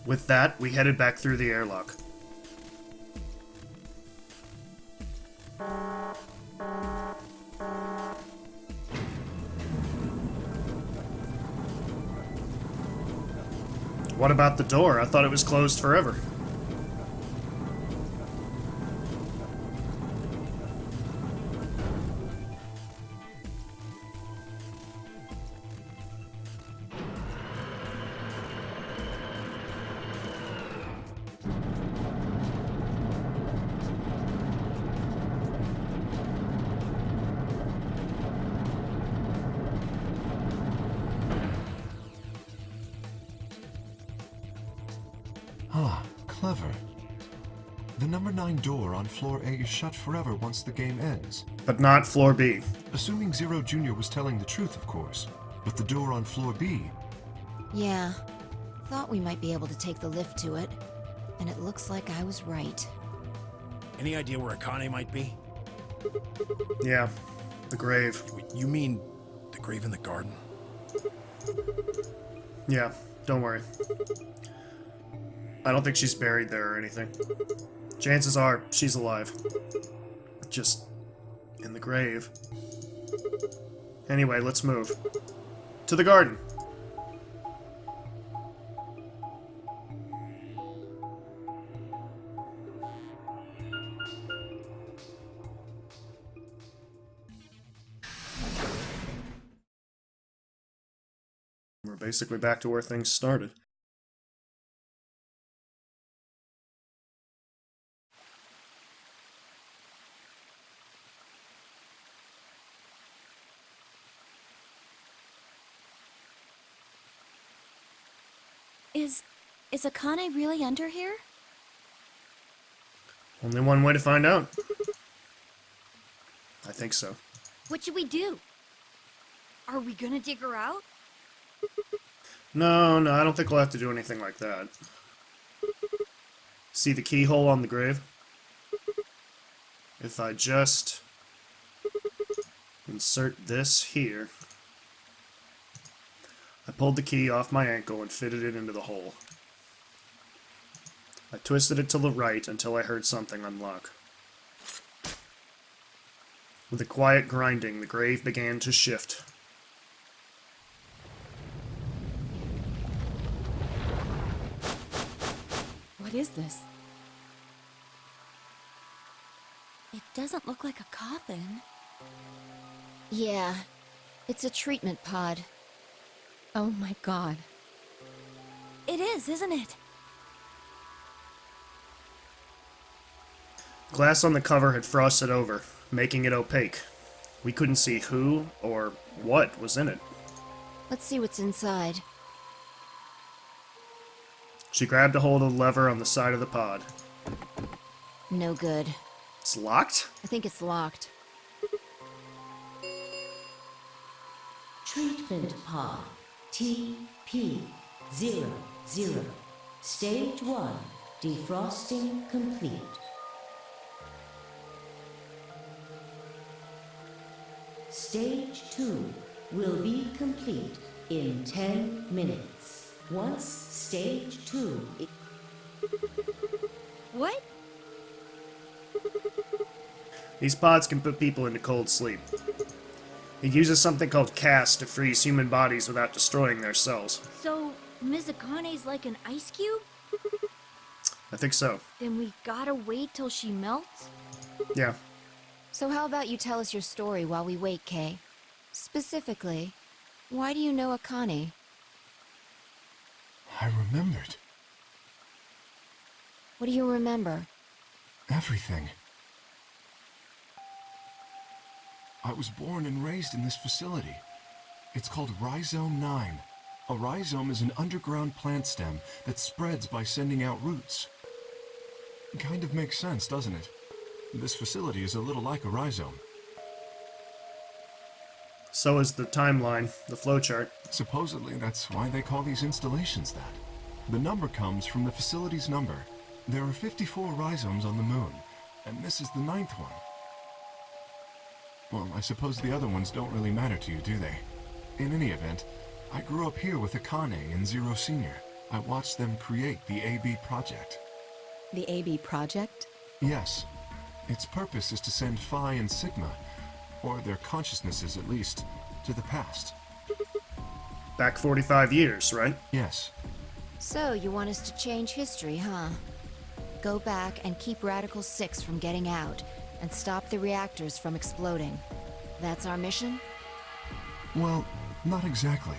With that, we headed back through the airlock. What about the door? I thought it was closed forever. Ah, clever. The number 9 door on floor A is shut forever once the game ends. But not floor B. Assuming Zero Jr. was telling the truth, of course. But the door on floor B... Yeah. Thought we might be able to take the lift to it. And it looks like I was right. Any idea where Akane might be? Yeah, the grave. Wait, you mean the grave in the garden? Yeah, don't worry. I don't think she's buried there or anything. Chances are she's alive. Just in the grave. Anyway, let's move. To the garden. We're basically back to where things started. Is Akane really under here? Only one way to find out. I think so. What should we do? Are we gonna dig her out? No, I don't think we'll have to do anything like that. See the keyhole on the grave? If I just insert this here, I pulled the key off my ankle and fitted it into the hole. I twisted it to the right until I heard something unlock. With a quiet grinding, the grave began to shift. What is this? It doesn't look like a coffin. Yeah, it's a treatment pod. Oh my god. It is, isn't it? Glass on the cover had frosted over, making it opaque. We couldn't see who or what was in it. Let's see what's inside. She grabbed a hold of the lever on the side of the pod. No good. It's locked? I think it's locked. Treatment pod TP00. Stage 1 defrosting complete. Stage 2 will be complete in 10 minutes. Once stage 2 What? These pods can put people into cold sleep. It uses something called CAS to freeze human bodies without destroying their cells. So, Ms. Akane's like an ice cube? I think so. Then we gotta wait till she melts? Yeah. So how about you tell us your story while we wait, Kay? Specifically, why do you know Akane? I remembered. What do you remember? Everything. I was born and raised in this facility. It's called Rhizome 9. A rhizome is an underground plant stem that spreads by sending out roots. Kind of makes sense, doesn't it? This facility is a little like a rhizome. So is the timeline, the flowchart. Supposedly, that's why they call these installations that. The number comes from the facility's number. There are 54 rhizomes on the moon, and this is the 9th one. Well, I suppose the other ones don't really matter to you, do they? In any event, I grew up here with Akane and Zero Senior. I watched them create the AB project. The AB project? Yes. Its purpose is to send Phi and Sigma, or their consciousnesses at least, to the past. Back 45 years, right? Yes. So, you want us to change history, huh? Go back and keep Radical 6 from getting out, and stop the reactors from exploding. That's our mission? Well, not exactly.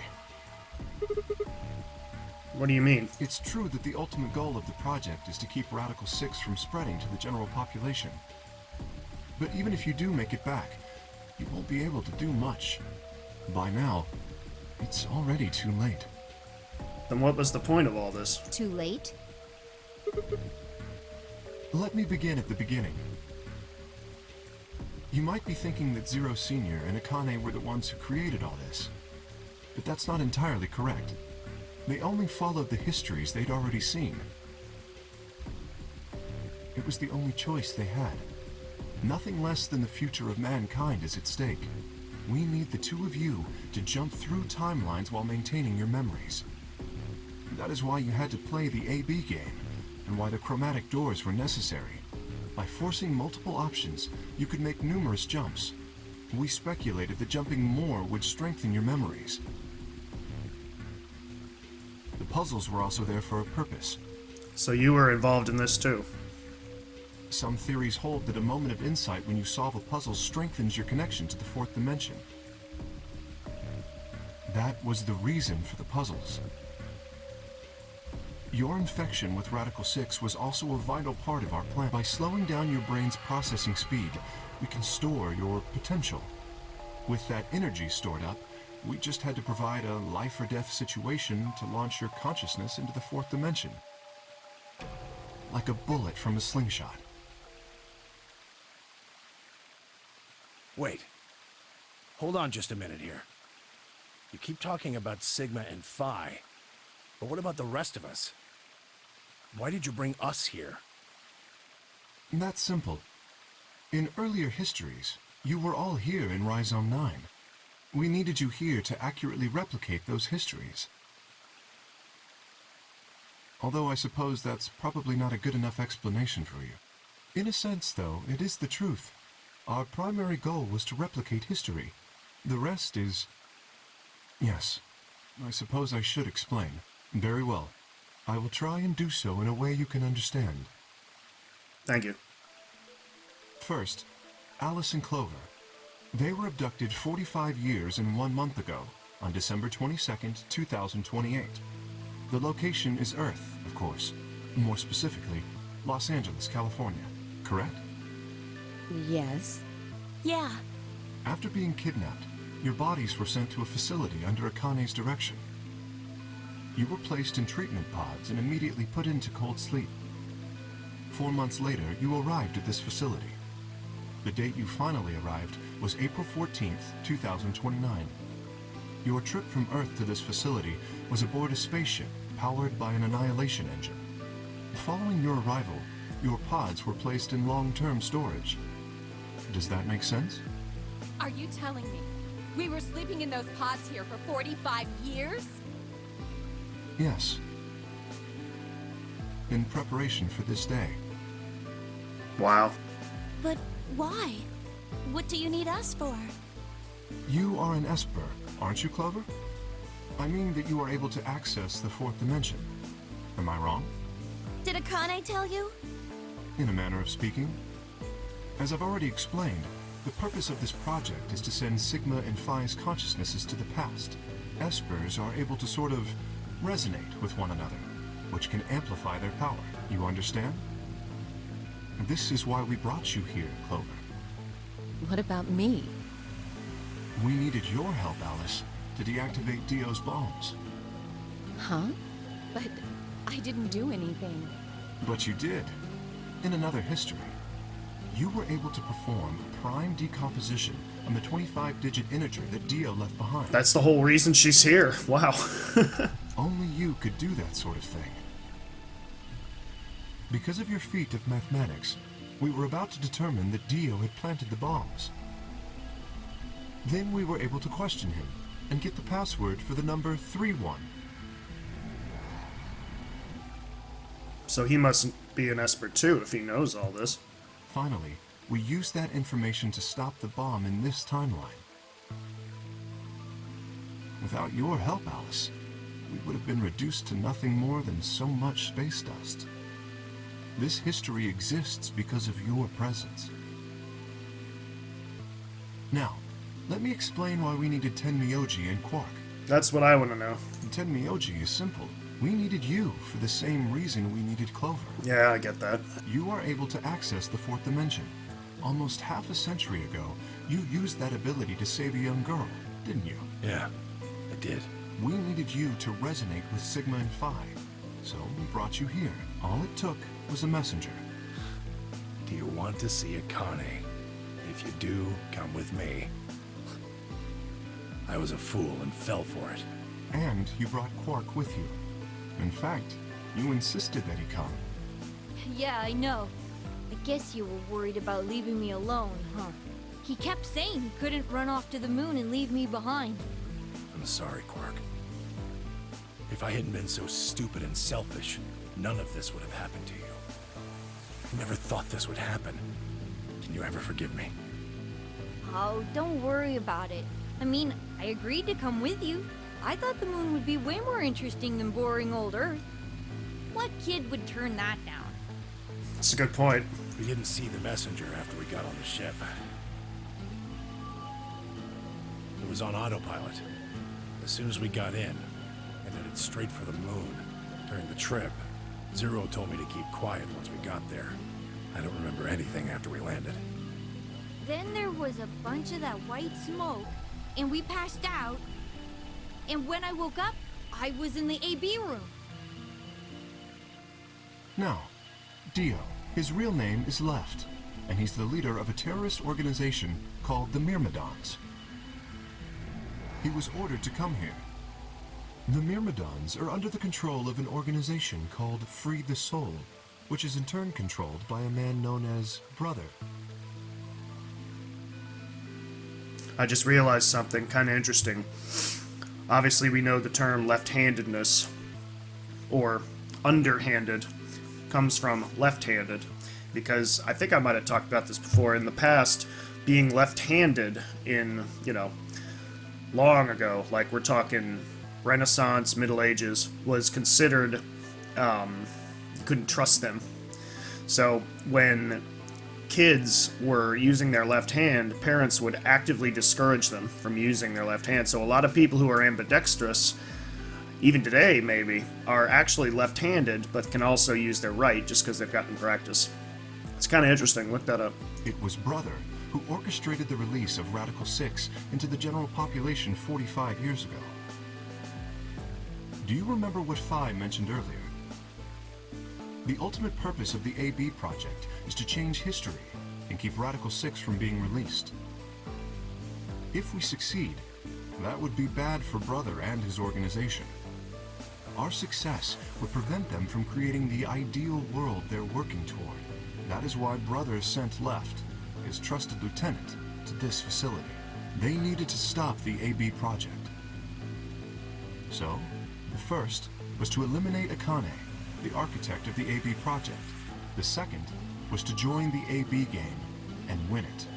What do you mean? It's true that the ultimate goal of the project is to keep Radical 6 from spreading to the general population. But even if you do make it back, you won't be able to do much. By now, it's already too late. Then what was the point of all this? Too late? Let me begin at the beginning. You might be thinking that Zero Senior and Akane were the ones who created all this. But that's not entirely correct. They only followed the histories they'd already seen. It was the only choice they had. Nothing less than the future of mankind is at stake. We need the two of you to jump through timelines while maintaining your memories. That is why you had to play the AB game, and why the chromatic doors were necessary. By forcing multiple options, you could make numerous jumps. We speculated that jumping more would strengthen your memories. The puzzles were also there for a purpose. So you were involved in this too? Some theories hold that a moment of insight when you solve a puzzle strengthens your connection to the fourth dimension. That was the reason for the puzzles. Your infection with Radical 6 was also a vital part of our plan. By slowing down your brain's processing speed, we can store your potential. With that energy stored up, we just had to provide a life-or-death situation to launch your consciousness into the fourth dimension. Like a bullet from a slingshot. Wait. Hold on just a minute here. You keep talking about Sigma and Phi, but what about the rest of us? Why did you bring us here? That's simple. In earlier histories, you were all here in Rhizome 9. We needed you here to accurately replicate those histories. Although I suppose that's probably not a good enough explanation for you. In a sense, though, it is the truth. Our primary goal was to replicate history. The rest is... Yes, I suppose I should explain. Very well. I will try and do so in a way you can understand. Thank you. First, Alice and Clover. They were abducted 45 years and 1 month ago, on December 22nd, 2028. The location is Earth, of course. More specifically, Los Angeles, California. Correct? Yes. Yeah. After being kidnapped, your bodies were sent to a facility under Akane's direction. You were placed in treatment pods and immediately put into cold sleep. 4 months later, you arrived at this facility. The date you finally arrived was April 14th, 2029. Your trip from Earth to this facility was aboard a spaceship powered by an annihilation engine. Following your arrival, your pods were placed in long-term storage. Does that make sense? Are you telling me we were sleeping in those pods here for 45 years? Yes. In preparation for this day. Wow. But why? What do you need us for? You are an Esper, aren't you, Clover? I mean that you are able to access the fourth dimension. Am I wrong? Did Akane tell you? In a manner of speaking. As I've already explained, the purpose of this project is to send Sigma and Phi's consciousnesses to the past. Espers are able to sort of resonate with one another, which can amplify their power. You understand? This is why we brought you here, Clover. What about me? We needed your help, Alice, to deactivate Dio's bombs. Huh? But I didn't do anything. But you did. In another history. You were able to perform prime decomposition on the 25-digit integer that Dio left behind. That's the whole reason she's here. Wow. Only you could do that sort of thing. Because of your feat of mathematics, we were about to determine that Dio had planted the bombs. Then we were able to question him and get the password for the number 31. So he must be an Esper too if he knows all this. Finally, we used that information to stop the bomb in this timeline. Without your help, Alice, we would have been reduced to nothing more than so much space dust. This history exists because of your presence. Now, let me explain why we needed Tenmyoji and Quark. That's what I want to know. Tenmyoji is simple. We needed you for the same reason we needed Clover. Yeah, I get that. You are able to access the fourth dimension. Almost half a century ago, you used that ability to save a young girl, didn't you? Yeah, I did. We needed you to resonate with Sigma and Phi, so we brought you here. All it took was a messenger. Do you want to see Akane? If you do, come with me. I was a fool and fell for it. And you brought Quark with you. In fact, you insisted that he come. Yeah, I know. I guess you were worried about leaving me alone, huh? He kept saying he couldn't run off to the moon and leave me behind. I'm sorry, Quark. If I hadn't been so stupid and selfish, none of this would have happened to you. I never thought this would happen. Can you ever forgive me? Oh, don't worry about it. I mean, I agreed to come with you. I thought the moon would be way more interesting than boring old Earth. What kid would turn that down? That's a good point. We didn't see the messenger after we got on the ship. It was on autopilot. As soon as we got in, and headed straight for the moon. During the trip, Zero told me to keep quiet once we got there. I don't remember anything after we landed. Then there was a bunch of that white smoke, and we passed out. And when I woke up, I was in the AB room. Now, Dio, his real name is Left, and he's the leader of a terrorist organization called the Myrmidons. He was ordered to come here. The Myrmidons are under the control of an organization called Free the Soul, which is in turn controlled by a man known as Brother. I just realized something kind of interesting. Obviously, we know the term left-handedness, or underhanded, comes from left-handed, because I think I might have talked about this before. In the past, being left-handed in, long ago, like we're talking Renaissance, Middle Ages, was considered, you couldn't trust them. So when kids were using their left hand, parents would actively discourage them from using their left hand. So a lot of people who are ambidextrous, even today maybe, are actually left-handed, but can also use their right just because they've gotten practice. It's kind of interesting. Look that up. It was Brother who orchestrated the release of Radical 6 into the general population 45 years ago. Do you remember what Phi mentioned earlier? The ultimate purpose of the AB project is to change history and keep Radical 6 from being released. If we succeed, that would be bad for Brother and his organization. Our success would prevent them from creating the ideal world they're working toward. That is why Brother sent Left, his trusted lieutenant, to this facility. They needed to stop the AB project. So, the first was to eliminate Akane, the architect of the AB project. The second was to join the AB game and win it.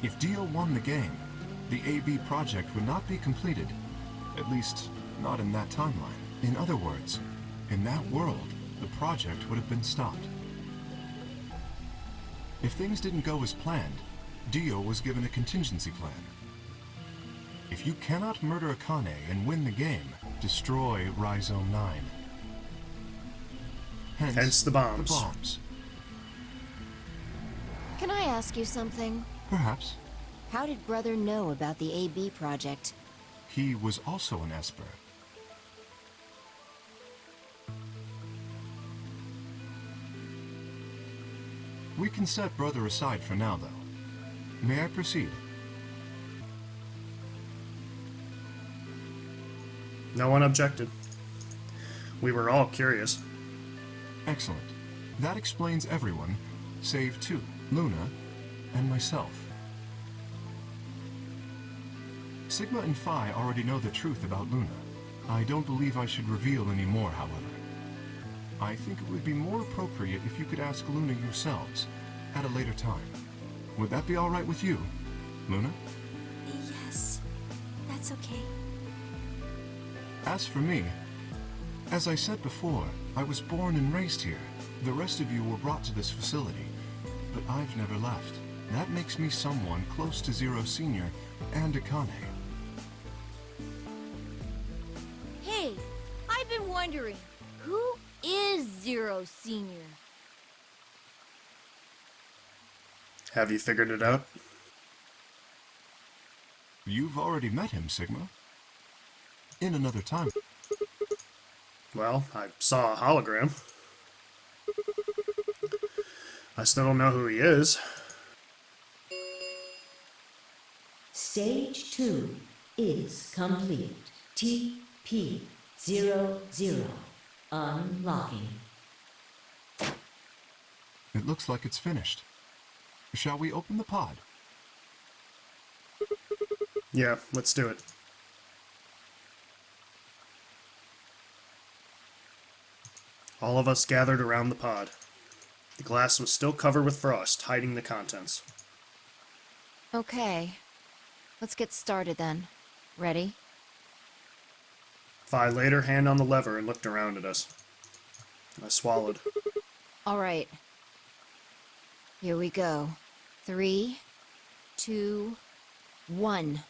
If Dio won the game, the AB project would not be completed, at least not in that timeline. In other words, in that world, the project would have been stopped. If things didn't go as planned, Dio was given a contingency plan. If you cannot murder Akane and win the game, destroy Rhizome 9. Hence the bombs. The bombs. Can I ask you something? Perhaps. How did Brother know about the AB project? He was also an Esper. We can set Brother aside for now, though. May I proceed? No one objected. We were all curious. Excellent. That explains everyone, save two, Luna and myself. Sigma and Phi already know the truth about Luna. I don't believe I should reveal any more, however. I think it would be more appropriate if you could ask Luna yourselves at a later time. Would that be all right with you, Luna? Yes, that's okay. As for me, as I said before, I was born and raised here. The rest of you were brought to this facility, but I've never left. That makes me someone close to Zero Senior and Akane. Hey, I've been wondering, who is Zero Senior? Have you figured it out? You've already met him, Sigma. In another time. Well, I saw a hologram. I still don't know who he is. Stage 2 is complete. TP00. Unlocking. It looks like it's finished. Shall we open the pod? Yeah, let's do it. All of us gathered around the pod. The glass was still covered with frost, hiding the contents. Okay. Let's get started then. Ready? Vi laid her hand on the lever and looked around at us. I swallowed. All right. Here we go. 3, 2, 1.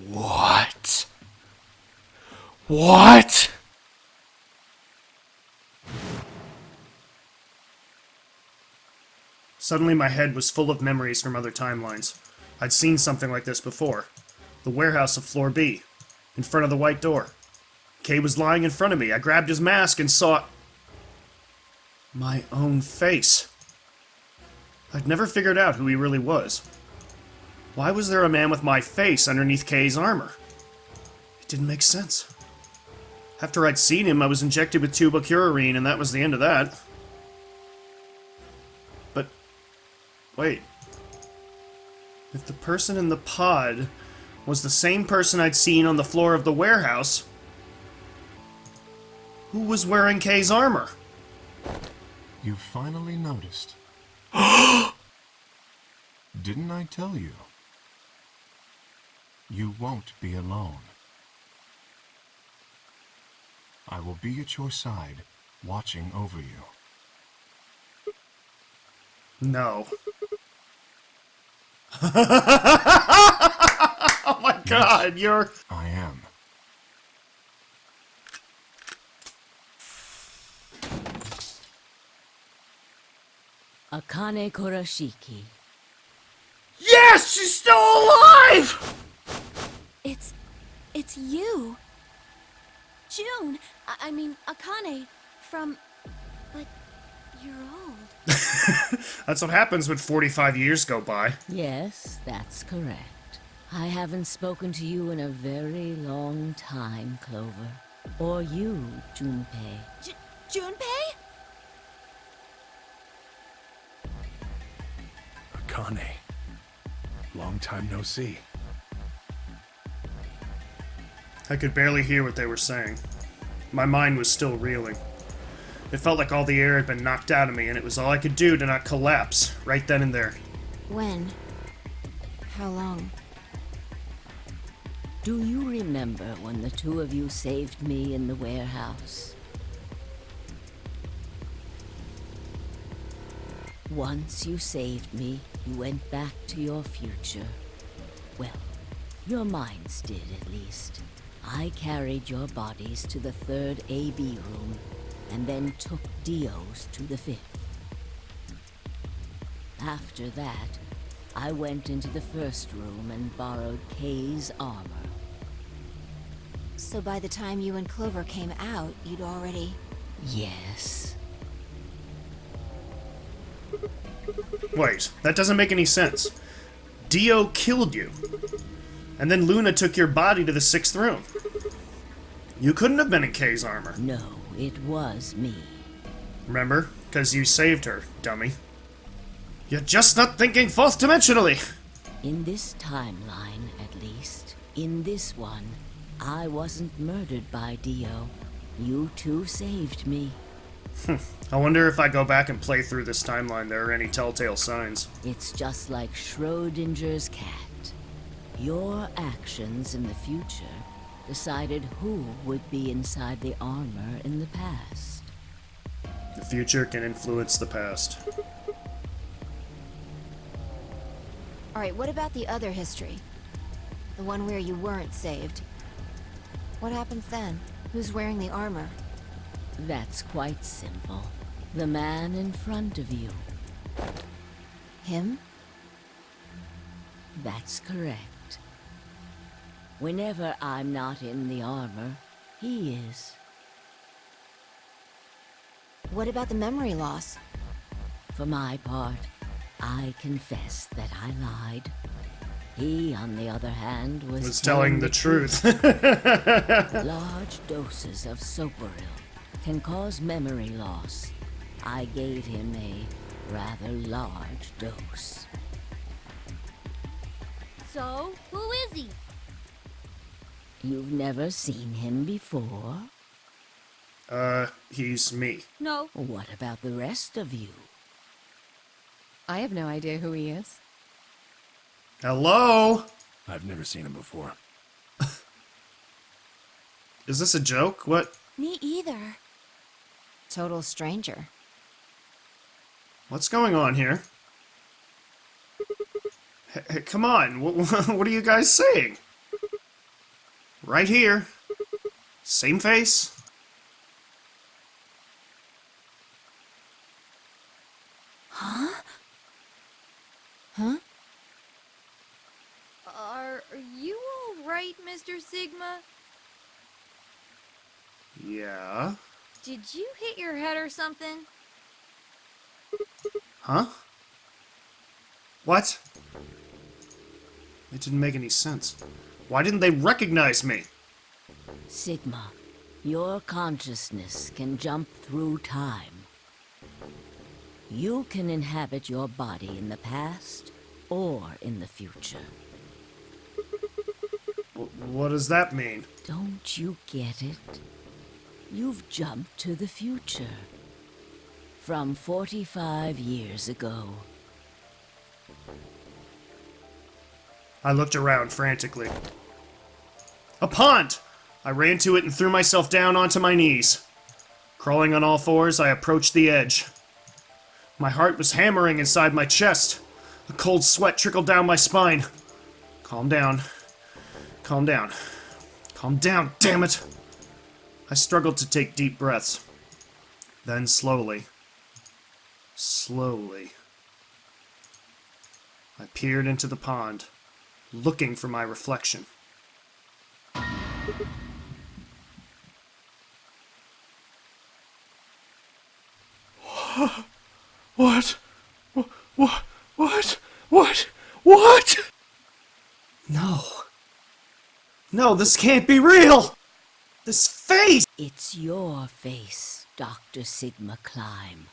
What? What? Suddenly my head was full of memories from other timelines. I'd seen something like this before. The warehouse of Floor B, in front of the white door. Kay was lying in front of me. I grabbed his mask and saw my own face. I'd never figured out who he really was. Why was there a man with my face underneath Kay's armor? It didn't make sense. After I'd seen him, I was injected with tubocurarine, and that was the end of that. But, wait. If the person in the pod was the same person I'd seen on the floor of the warehouse, who was wearing Kay's armor? You finally noticed. Didn't I tell you? You won't be alone. I will be at your side, watching over you. No. Oh my god, you're... I am. Akane Kurashiki. Yes! She's still alive! It's you. June, I mean, Akane, from... But you're old. That's what happens when 45 years go by. Yes, that's correct. I haven't spoken to you in a very long time, Clover. Or you, Junpei. Junpei? Akane. Long time no see. I could barely hear what they were saying. My mind was still reeling. It felt like all the air had been knocked out of me, and it was all I could do to not collapse, right then and there. When? How long? Do you remember when the two of you saved me in the warehouse? Once you saved me, you went back to your future. Well, your minds did, at least. I carried your bodies to the 3rd AB room, and then took Dio's to the 5th. After that, I went into the 1st room and borrowed Kay's armor. So by the time you and Clover came out, you'd already... Yes. Wait, that doesn't make any sense. Dio killed you. And then Luna took your body to the 6th room. You couldn't have been in Kay's armor. No, it was me. Remember? Because you saved her, dummy. You're just not thinking fourth dimensionally! In this timeline, at least. In this one, I wasn't murdered by Dio. You two saved me. I wonder if I go back and play through this timeline, there are any telltale signs. It's just like Schrodinger's cat. Your actions in the future decided who would be inside the armor in the past. The future can influence the past. Alright, what about the other history? The one where you weren't saved. What happens then? Who's wearing the armor? That's quite simple. The man in front of you. Him? That's correct. Whenever I'm not in the armor, he is. What about the memory loss? For my part, I confess that I lied. He, on the other hand, was telling the truth. Large doses of Soporil can cause memory loss. I gave him a rather large dose. So, who is he? You've never seen him before? He's me. No. What about the rest of you? I have no idea who he is. Hello? I've never seen him before. Is this a joke? What? Me either. Total stranger. What's going on here? Hey, come on, what are you guys saying? Right here. Same face. Huh? Are you alright, Mr. Sigma? Yeah. Did you hit your head or something? Huh? What? It didn't make any sense. Why didn't they recognize me? Sigma, your consciousness can jump through time. You can inhabit your body in the past or in the future. What does that mean? Don't you get it? You've jumped to the future. From 45 years ago. I looked around frantically. A pond! I ran to it and threw myself down onto my knees. Crawling on all fours, I approached the edge. My heart was hammering inside my chest. A cold sweat trickled down my spine. Calm down. Calm down. Calm down, damn it! I struggled to take deep breaths. Then slowly, I peered into the pond, looking for my reflection. What? What? No. No, this can't be real! This face! It's your face, Dr. Sigma Climb.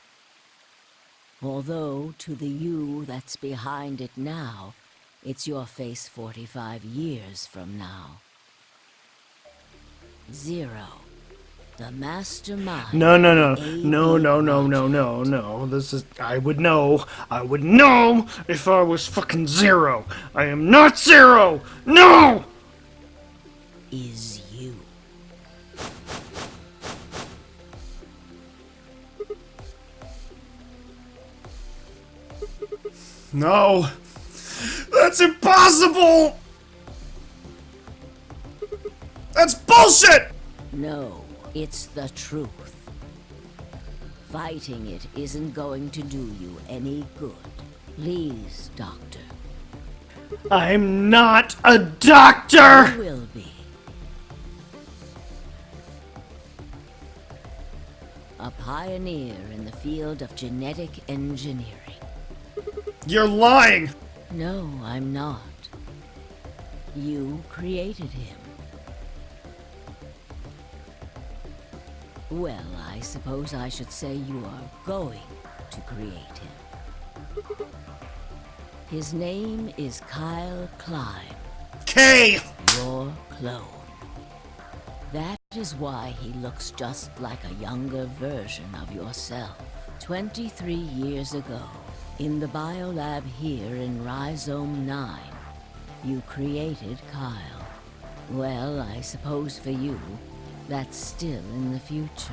Although, to the you that's behind it now, it's your face 45 years from now. Zero. The mastermind. No. This is. I would know if I was fucking Zero. I am not Zero! No! Is you. No! That's impossible! That's bullshit! No, it's the truth. Fighting it isn't going to do you any good. Please, Doctor. I'm not a doctor! You will be. A pioneer in the field of genetic engineering. You're lying! No, I'm not. You created him. Well, I suppose I should say you are going to create him. His name is Kyle Klein, K! your clone. That is why he looks just like a younger version of yourself. 23 years ago, in the biolab here in Rhizome 9, you created Kyle. Well, I suppose for you, that's still in the future.